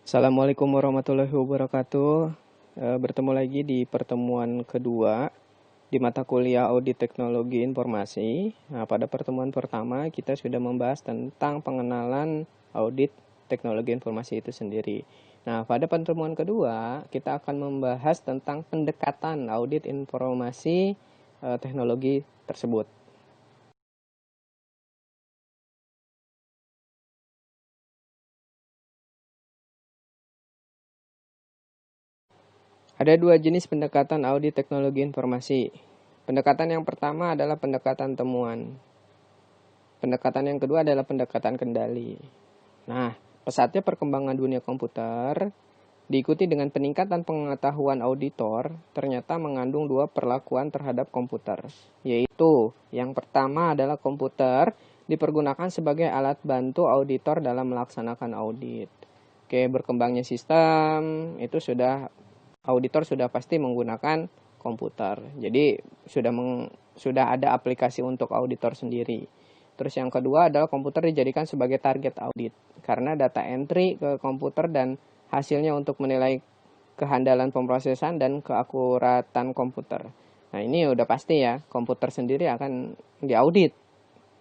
Assalamualaikum warahmatullahi wabarakatuh. Bertemu lagi di pertemuan kedua di mata kuliah Audit Teknologi Informasi. Nah, pada pertemuan pertama kita sudah membahas tentang pengenalan audit teknologi informasi itu sendiri. Nah, pada pertemuan kedua kita akan membahas tentang pendekatan audit informasi teknologi tersebut. Ada dua jenis pendekatan audit teknologi informasi. Pendekatan yang pertama adalah pendekatan temuan. Pendekatan yang kedua adalah pendekatan kendali. Nah, pesatnya perkembangan dunia komputer diikuti dengan peningkatan pengetahuan auditor ternyata mengandung dua perlakuan terhadap komputer, yaitu yang pertama adalah komputer dipergunakan sebagai alat bantu auditor dalam melaksanakan audit. Oke, berkembangnya sistem itu auditor sudah pasti menggunakan komputer. Jadi sudah ada aplikasi untuk auditor sendiri. Terus yang kedua adalah komputer dijadikan sebagai target audit karena data entry ke komputer dan hasilnya untuk menilai kehandalan pemrosesan dan keakuratan komputer. Nah, ini udah pasti ya, komputer sendiri akan diaudit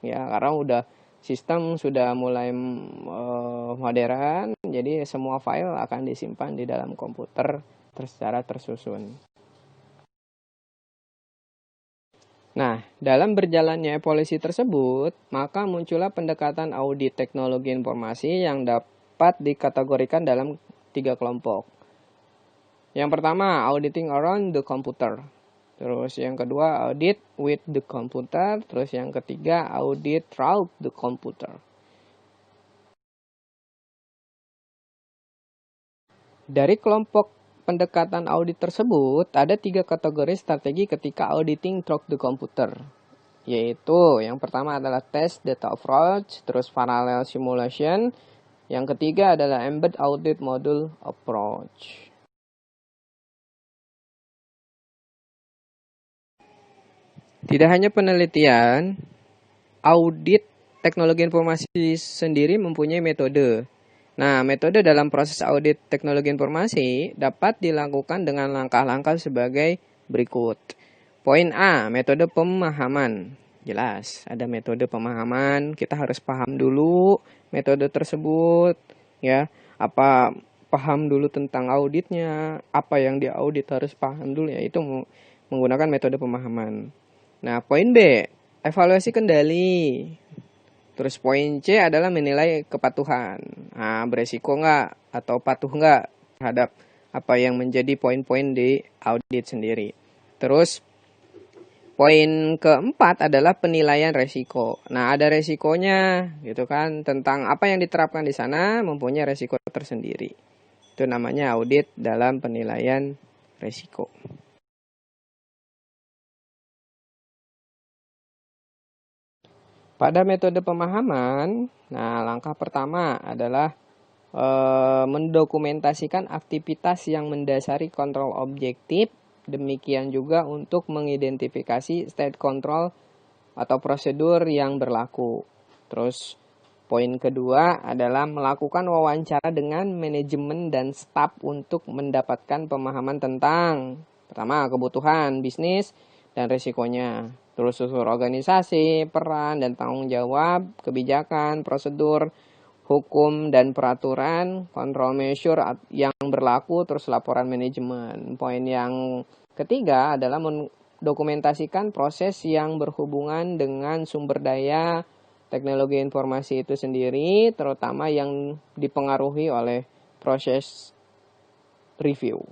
ya karena sistem sudah mulai modern, jadi semua file akan disimpan di dalam komputer secara tersusun. Nah, dalam berjalannya evolusi tersebut, maka muncullah pendekatan audit teknologi informasi yang dapat dikategorikan dalam 3 kelompok. Yang pertama, auditing around the computer. Terus yang kedua, audit with the computer. Terus yang ketiga, audit through the computer. Dari kelompok pendekatan audit tersebut, ada 3 kategori strategi ketika auditing through the computer. Yaitu yang pertama adalah test data approach, terus parallel simulation, yang ketiga adalah embed audit module approach. Tidak hanya penelitian, audit teknologi informasi sendiri mempunyai metode. Nah, metode dalam proses audit teknologi informasi dapat dilakukan dengan langkah-langkah sebagai berikut. Poin A, metode pemahaman. Jelas, ada metode pemahaman, kita harus paham dulu metode tersebut, ya. Paham dulu tentang auditnya, apa yang diaudit harus paham dulu, ya. Itu menggunakan metode pemahaman. Nah, poin B, evaluasi kendali. Terus poin C adalah menilai kepatuhan. Nah, beresiko nggak atau patuh nggak terhadap apa yang menjadi poin-poin di audit sendiri. Terus poin keempat adalah penilaian resiko. Nah, ada resikonya gitu kan, tentang apa yang diterapkan di sana mempunyai resiko tersendiri. Itu namanya audit dalam penilaian resiko. Pada metode pemahaman, nah langkah pertama adalah mendokumentasikan aktivitas yang mendasari kontrol objektif, demikian juga untuk mengidentifikasi state control atau prosedur yang berlaku. Terus poin kedua adalah melakukan wawancara dengan manajemen dan staf untuk mendapatkan pemahaman tentang pertama kebutuhan bisnis dan risikonya. Terus struktur organisasi, peran dan tanggung jawab, kebijakan, prosedur, hukum dan peraturan, control measure yang berlaku, terus laporan manajemen. Poin yang ketiga adalah mendokumentasikan proses yang berhubungan dengan sumber daya teknologi informasi itu sendiri, terutama yang dipengaruhi oleh proses review.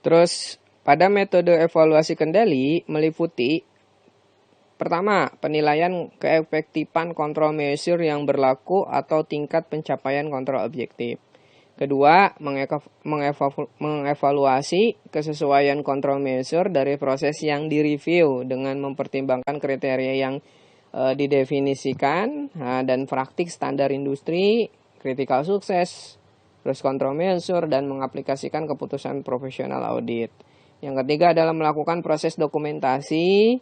Terus pada metode evaluasi kendali meliputi pertama, penilaian keefektifan kontrol measure yang berlaku atau tingkat pencapaian kontrol objektif. Kedua, mengevaluasi kesesuaian kontrol measure dari proses yang direview dengan mempertimbangkan kriteria yang didefinisikan dan praktik standar industri, kritikal sukses, terus kontrol measure, dan mengaplikasikan keputusan profesional audit. Yang ketiga adalah melakukan proses dokumentasi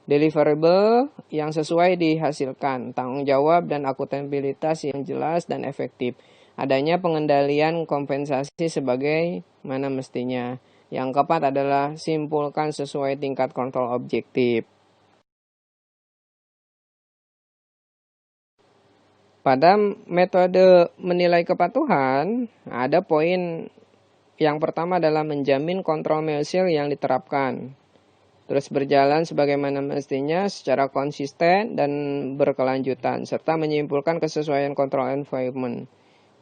Deliverable yang sesuai dihasilkan, tanggung jawab dan akuntabilitas yang jelas dan efektif. Adanya pengendalian kompensasi sebagai mana mestinya. Yang keempat adalah simpulkan sesuai tingkat kontrol objektif. Pada metode menilai kepatuhan, ada poin yang pertama adalah menjamin kontrol measure yang diterapkan. Terus berjalan sebagaimana mestinya secara konsisten dan berkelanjutan, serta menyimpulkan kesesuaian kontrol environment.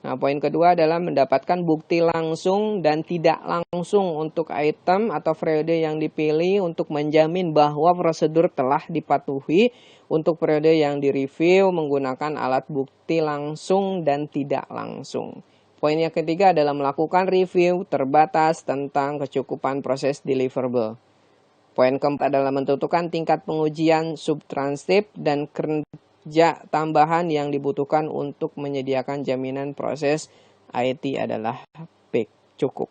Nah, poin kedua adalah mendapatkan bukti langsung dan tidak langsung untuk item atau periode yang dipilih untuk menjamin bahwa prosedur telah dipatuhi untuk periode yang direview menggunakan alat bukti langsung dan tidak langsung. Poin yang ketiga adalah melakukan review terbatas tentang kecukupan proses deliverable. Poin keempat adalah menentukan tingkat pengujian subtranskrip dan kerja tambahan yang dibutuhkan untuk menyediakan jaminan proses IT adalah baik, cukup.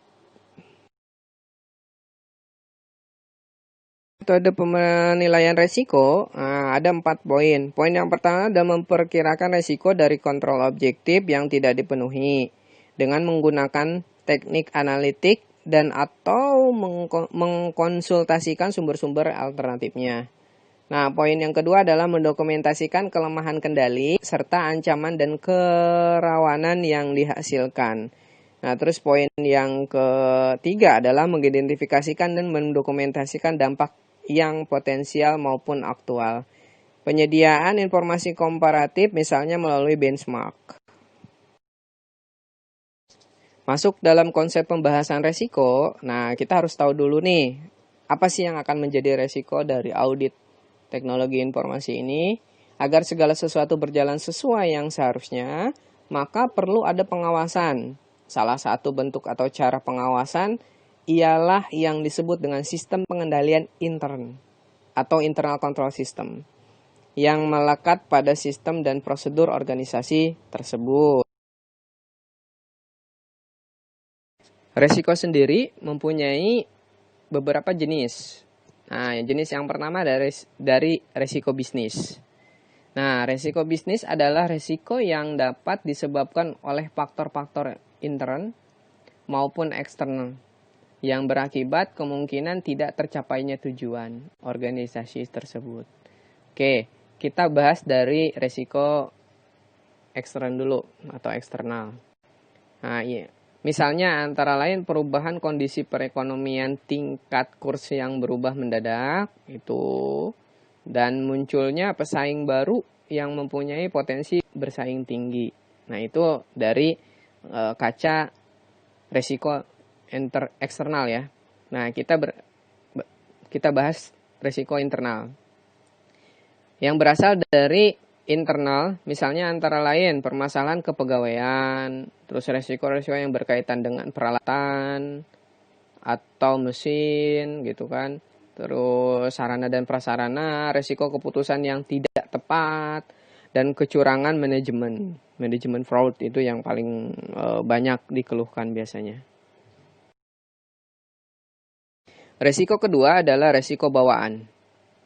Metode penilaian resiko ada 4 poin. Poin yang pertama adalah memperkirakan resiko dari kontrol objektif yang tidak dipenuhi dengan menggunakan teknik analitik dan atau mengkonsultasikan sumber-sumber alternatifnya. Nah, poin yang kedua adalah mendokumentasikan kelemahan kendali serta ancaman dan kerawanan yang dihasilkan. Nah, terus poin yang ketiga adalah mengidentifikasikan dan mendokumentasikan dampak yang potensial maupun aktual. Penyediaan informasi komparatif misalnya melalui benchmark. Masuk dalam konsep pembahasan resiko, nah kita harus tahu dulu nih, apa sih yang akan menjadi resiko dari audit teknologi informasi ini. Agar segala sesuatu berjalan sesuai yang seharusnya, maka perlu ada pengawasan. Salah satu bentuk atau cara pengawasan ialah yang disebut dengan sistem pengendalian intern atau internal control system yang melekat pada sistem dan prosedur organisasi tersebut. Resiko sendiri mempunyai beberapa jenis. Nah, jenis yang pertama dari resiko bisnis. Nah, resiko bisnis adalah resiko yang dapat disebabkan oleh faktor-faktor intern maupun eksternal yang berakibat kemungkinan tidak tercapainya tujuan organisasi tersebut. Oke, kita bahas dari resiko eksternal dulu atau eksternal. Nah, iya. Misalnya antara lain perubahan kondisi perekonomian, tingkat kurs yang berubah mendadak itu, dan munculnya pesaing baru yang mempunyai potensi bersaing tinggi. Nah, itu dari kaca resiko eksternal ya. Nah, kita bahas resiko internal. Yang berasal dari internal, misalnya antara lain permasalahan kepegawaian, terus resiko-resiko yang berkaitan dengan peralatan atau mesin gitu kan, terus sarana dan prasarana, resiko keputusan yang tidak tepat, dan kecurangan manajemen fraud itu yang paling banyak dikeluhkan biasanya. Resiko kedua adalah resiko bawaan.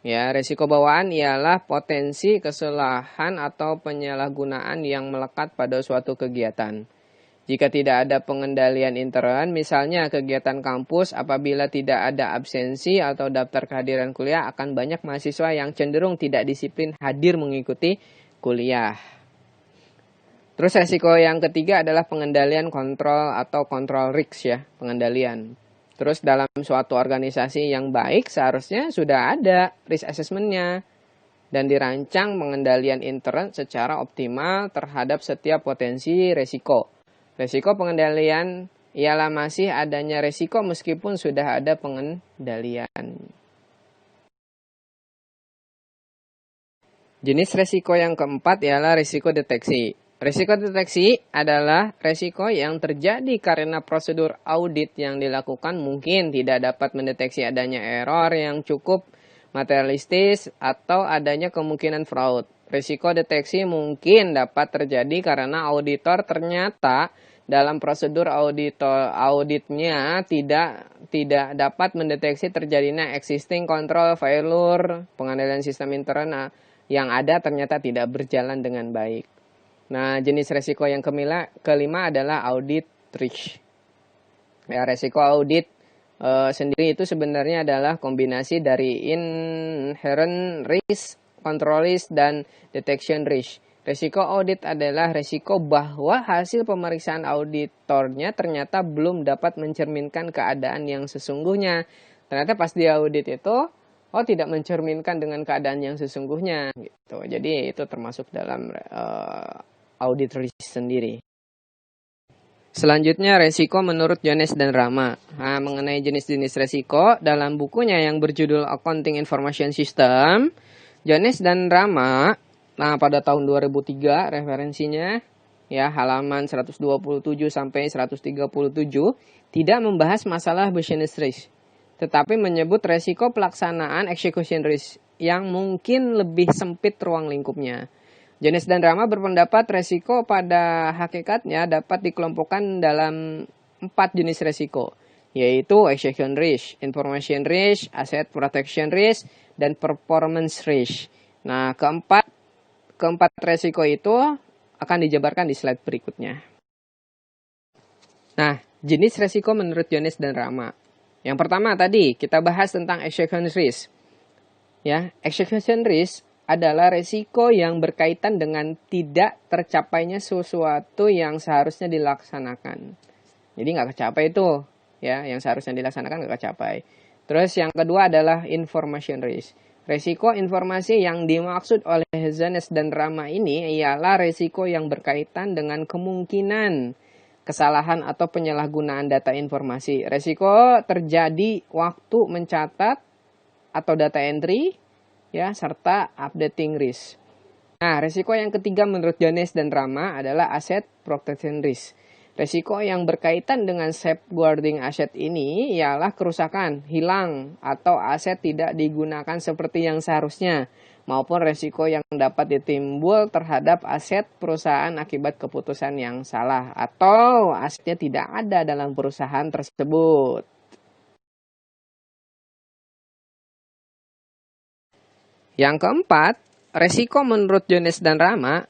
Ya, resiko bawaan ialah potensi kesalahan atau penyalahgunaan yang melekat pada suatu kegiatan. Jika tidak ada pengendalian intern, misalnya kegiatan kampus, apabila tidak ada absensi atau daftar kehadiran kuliah, akan banyak mahasiswa yang cenderung tidak disiplin hadir mengikuti kuliah. Terus resiko yang ketiga adalah pengendalian kontrol atau kontrol risk ya, pengendalian. Terus dalam suatu organisasi yang baik seharusnya sudah ada risk assessment-nya dan dirancang pengendalian intern secara optimal terhadap setiap potensi resiko. Resiko pengendalian ialah masih adanya resiko meskipun sudah ada pengendalian. Jenis resiko yang keempat ialah resiko deteksi. Resiko deteksi adalah resiko yang terjadi karena prosedur audit yang dilakukan mungkin tidak dapat mendeteksi adanya error yang cukup materialistis atau adanya kemungkinan fraud. Resiko deteksi mungkin dapat terjadi karena auditor ternyata dalam prosedur auditnya tidak dapat mendeteksi terjadinya existing control failure, pengendalian sistem internal yang ada ternyata tidak berjalan dengan baik. Nah, jenis resiko yang kelima adalah audit risk. Ya, resiko audit sendiri itu sebenarnya adalah kombinasi dari inherent risk, control risk, dan detection risk. Resiko audit adalah resiko bahwa hasil pemeriksaan auditornya ternyata belum dapat mencerminkan keadaan yang sesungguhnya. Ternyata pas dia audit itu, tidak mencerminkan dengan keadaan yang sesungguhnya gitu. Jadi itu termasuk dalam audit risk sendiri. Selanjutnya resiko menurut Jones dan Rama. Nah, mengenai jenis-jenis resiko dalam bukunya yang berjudul Accounting Information System, Jones dan Rama, nah pada tahun 2003 referensinya ya halaman 127 sampai 137 tidak membahas masalah business risk, tetapi menyebut resiko pelaksanaan execution risk yang mungkin lebih sempit ruang lingkupnya. Jones dan Rama berpendapat resiko pada hakikatnya dapat dikelompokkan dalam 4 jenis resiko, yaitu execution risk, information risk, asset protection risk, dan performance risk. Nah, keempat resiko itu akan dijabarkan di slide berikutnya. Nah, jenis resiko menurut Jones dan Rama. Yang pertama tadi kita bahas tentang execution risk. Ya, execution risk adalah resiko yang berkaitan dengan tidak tercapainya sesuatu yang seharusnya dilaksanakan. Jadi nggak kecapai itu, ya, yang seharusnya dilaksanakan nggak kecapai. Terus yang kedua adalah information risk. Resiko informasi yang dimaksud oleh Jones dan Rama ini ialah resiko yang berkaitan dengan kemungkinan kesalahan atau penyalahgunaan data informasi. Resiko terjadi waktu mencatat atau data entry, ya, serta updating risk. Nah, resiko yang ketiga menurut Jones dan Rama adalah asset protection risk. Resiko yang berkaitan dengan safeguarding aset ini ialah kerusakan, hilang, atau aset tidak digunakan seperti yang seharusnya, maupun resiko yang dapat ditimbul terhadap aset perusahaan akibat keputusan yang salah, atau asetnya tidak ada dalam perusahaan tersebut. Yang keempat, resiko menurut Jones dan Rama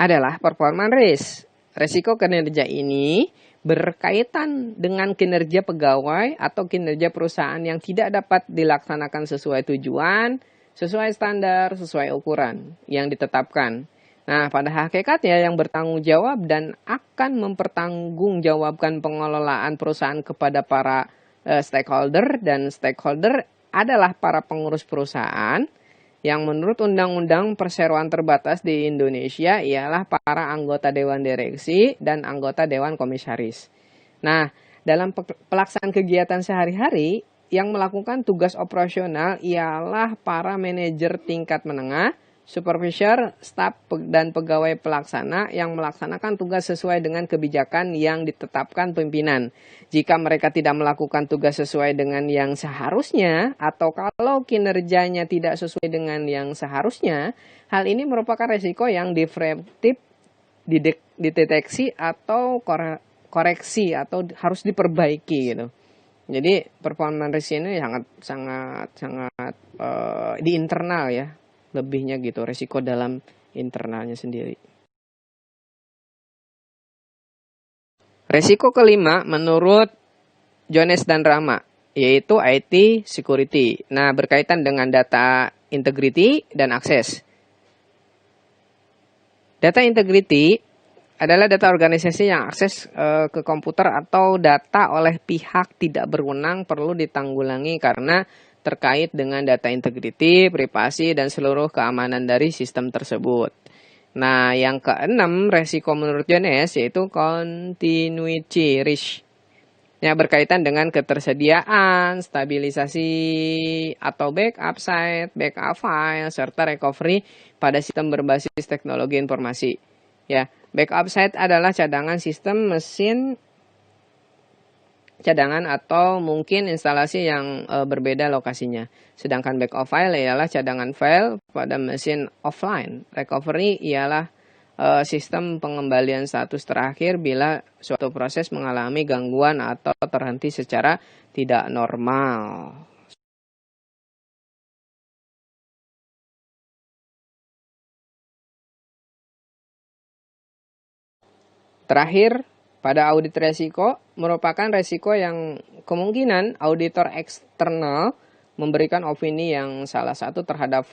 adalah performance risk. Resiko kinerja ini berkaitan dengan kinerja pegawai atau kinerja perusahaan yang tidak dapat dilaksanakan sesuai tujuan, sesuai standar, sesuai ukuran yang ditetapkan. Nah, pada hakikatnya yang bertanggung jawab dan akan mempertanggungjawabkan pengelolaan perusahaan kepada para stakeholder adalah para pengurus perusahaan, yang menurut Undang-Undang Perseroan Terbatas di Indonesia ialah para anggota Dewan Direksi dan anggota Dewan Komisaris. Nah, dalam pelaksanaan kegiatan sehari-hari, yang melakukan tugas operasional ialah para manajer tingkat menengah, supervisor, staf, dan pegawai pelaksana yang melaksanakan tugas sesuai dengan kebijakan yang ditetapkan pimpinan. Jika mereka tidak melakukan tugas sesuai dengan yang seharusnya, atau kalau kinerjanya tidak sesuai dengan yang seharusnya, hal ini merupakan resiko yang difraktif, dideteksi atau koreksi atau harus diperbaiki gitu. Jadi performance risk ini sangat di internal ya. Lebihnya gitu, resiko dalam internalnya sendiri. Resiko kelima menurut Jones dan Rama, yaitu IT security. Nah, berkaitan dengan data integrity dan akses. Data integrity adalah data organisasi yang akses ke komputer atau data oleh pihak tidak berwenang perlu ditanggulangi karena terkait dengan data integrity, privasi, dan seluruh keamanan dari sistem tersebut. Nah, yang keenam resiko menurut Jones yaitu continuity risk. Yang berkaitan dengan ketersediaan, stabilisasi atau backup site, backup file, serta recovery pada sistem berbasis teknologi informasi. Ya, backup site adalah cadangan sistem mesin cadangan atau mungkin instalasi yang berbeda lokasinya. Sedangkan backup file ialah cadangan file pada mesin offline. Recovery ialah sistem pengembalian status terakhir bila suatu proses mengalami gangguan atau terhenti secara tidak normal. Terakhir, pada audit resiko merupakan resiko yang kemungkinan auditor eksternal memberikan opini yang salah satu terhadap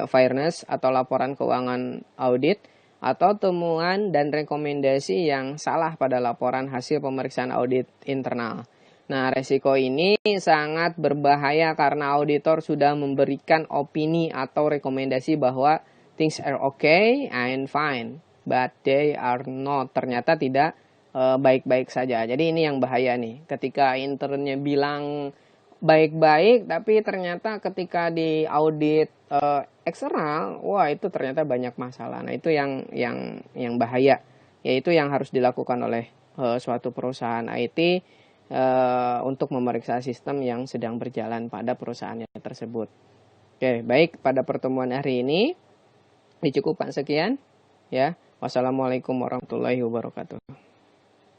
fairness atau laporan keuangan audit atau temuan dan rekomendasi yang salah pada laporan hasil pemeriksaan audit internal. Nah, resiko ini sangat berbahaya karena auditor sudah memberikan opini atau rekomendasi bahwa things are okay and fine, but they are not. Ternyata tidak baik-baik saja. Jadi ini yang bahaya nih. Ketika internnya bilang baik-baik, tapi ternyata ketika di audit eksternal, wah itu ternyata banyak masalah. Nah itu yang bahaya. Yaitu yang harus dilakukan oleh suatu perusahaan IT untuk memeriksa sistem yang sedang berjalan pada perusahaannya tersebut. Oke, baik, pada pertemuan hari ini dicukupkan sekian ya. Wassalamualaikum warahmatullahi wabarakatuh.